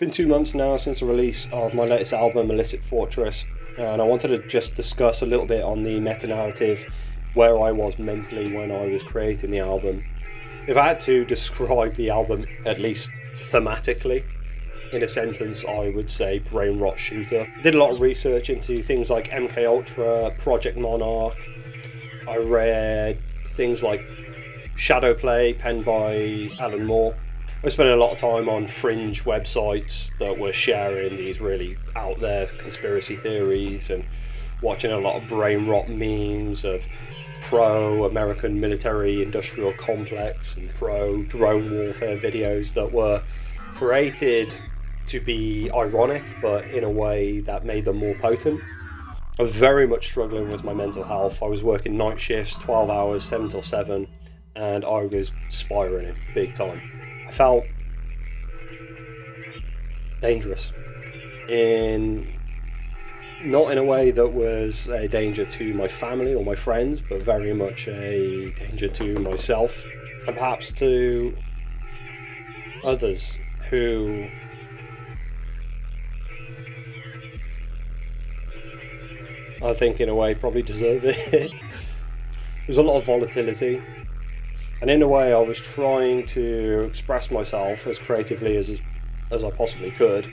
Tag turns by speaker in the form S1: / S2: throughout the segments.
S1: been 2 months now since the release of my latest album, Illicit Fortress, and I wanted to just discuss a little bit on the meta-narrative, where I was mentally when I was creating the album. If I had to describe the album, at least thematically, in a sentence, I would say brain rot shooter. I did a lot of research into things like MKUltra, Project Monarch. I read things like Shadowplay, penned by Alan Moore. I spent a lot of time on fringe websites that were sharing these really out there conspiracy theories, and watching a lot of brain rot memes of pro-American military industrial complex and pro-drone warfare videos that were created to be ironic, but in a way that made them more potent. I was very much struggling with my mental health. I was working night shifts, 12 hours, 7 till 7, and I was spiraling big time. I felt dangerous, not in a way that was a danger to my family or my friends, but very much a danger to myself, and perhaps to others who I think in a way probably deserve it. There's a lot of volatility, and in a way I was trying to express myself as creatively as I possibly could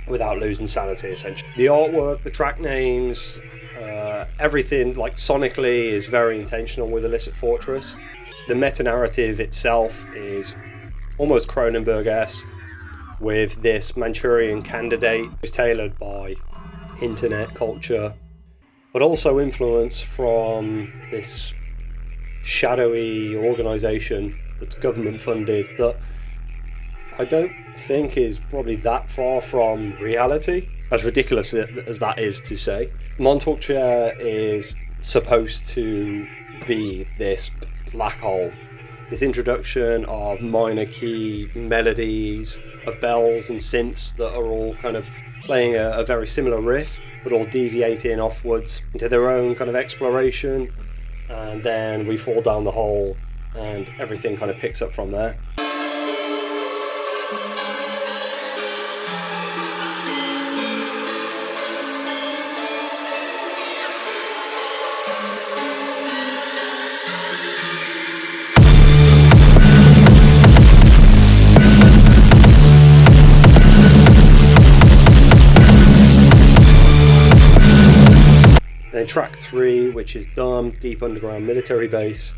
S1: without losing sanity, essentially. The artwork, the track names, everything like sonically is very intentional with Illicit Fortress. The meta-narrative itself is almost Cronenberg-esque, with this Manchurian Candidate. It's tailored by internet culture, but also influence from this shadowy organisation that's government funded that I don't think is probably that far from reality, as ridiculous as that is to say. Montauk Chair is supposed to be this black hole, this introduction of minor key melodies, of bells and synths that are all kind of playing a very similar riff, but all deviating offwards into their own kind of exploration, and then we fall down the hole and everything kind of picks up from there. Then track 3, which is Dumb, Deep Underground Military Base,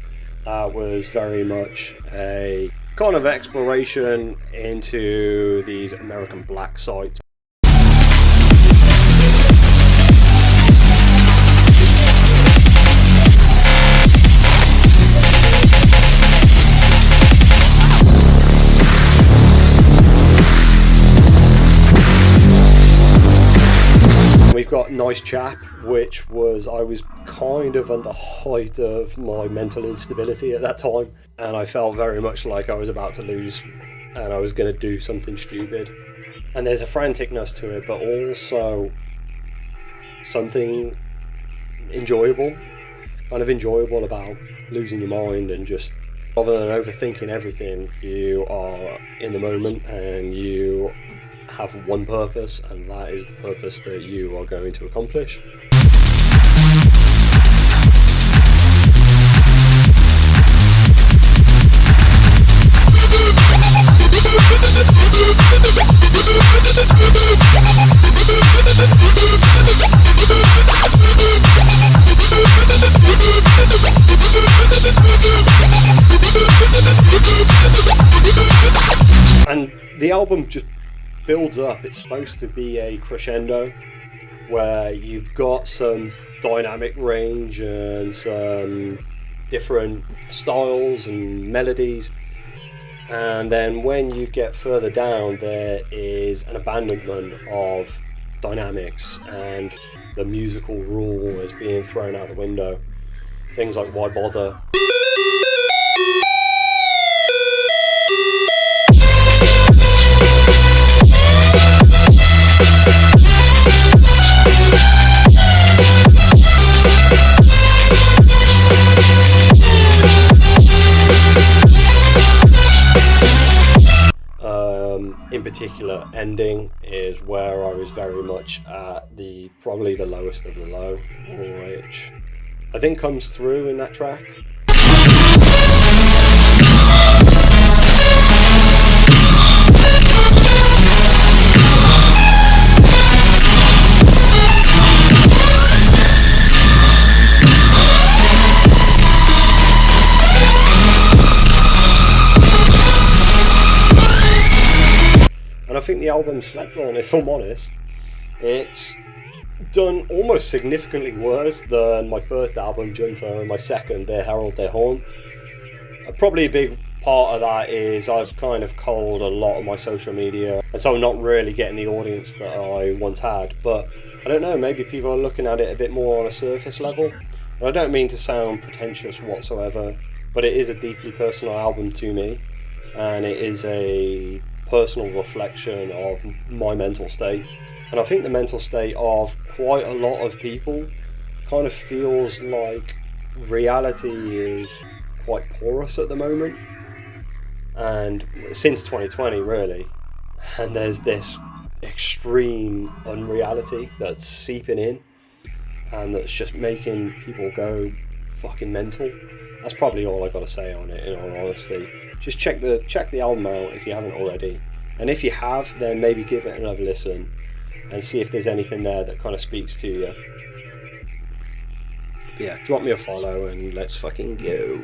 S1: was very much a kind of exploration into these American black sites. We've got Nice Chap, which I was kind of at the height of my mental instability at that time, and I felt very much like I was about to lose and I was going to do something stupid. And there's a franticness to it, but also something enjoyable about losing your mind, and just rather than overthinking everything, you are in the moment and you have one purpose, and that is the purpose that you are going to accomplish. And the album just builds up. It's supposed to be a crescendo where you've got some dynamic range and some different styles and melodies, and then when you get further down there is an abandonment of dynamics, and the musical rule is being thrown out the window. Things like why bother? In particular, the ending is where I was very much at probably the lowest of the low, which I think comes through in that track. And I think the album slept on, if I'm honest. It's done almost significantly worse than my first album, Junta, and my second, Their Herald, Their Horn. Probably a big part of that is I've kind of culled a lot of my social media, and so I'm not really getting the audience that I once had. But I don't know, maybe people are looking at it a bit more on a surface level. And I don't mean to sound pretentious whatsoever, but it is a deeply personal album to me, and it is a personal reflection of my mental state. And I think the mental state of quite a lot of people kind of feels like reality is quite porous at the moment, and since 2020 really, and there's this extreme unreality that's seeping in and that's just making people go fucking mental. That's probably all I got to say on it, in all honesty. Just check the album out if you haven't already, and if you have, then maybe give it another listen and see if there's anything there that kind of speaks to you. But yeah, drop me a follow and let's fucking go.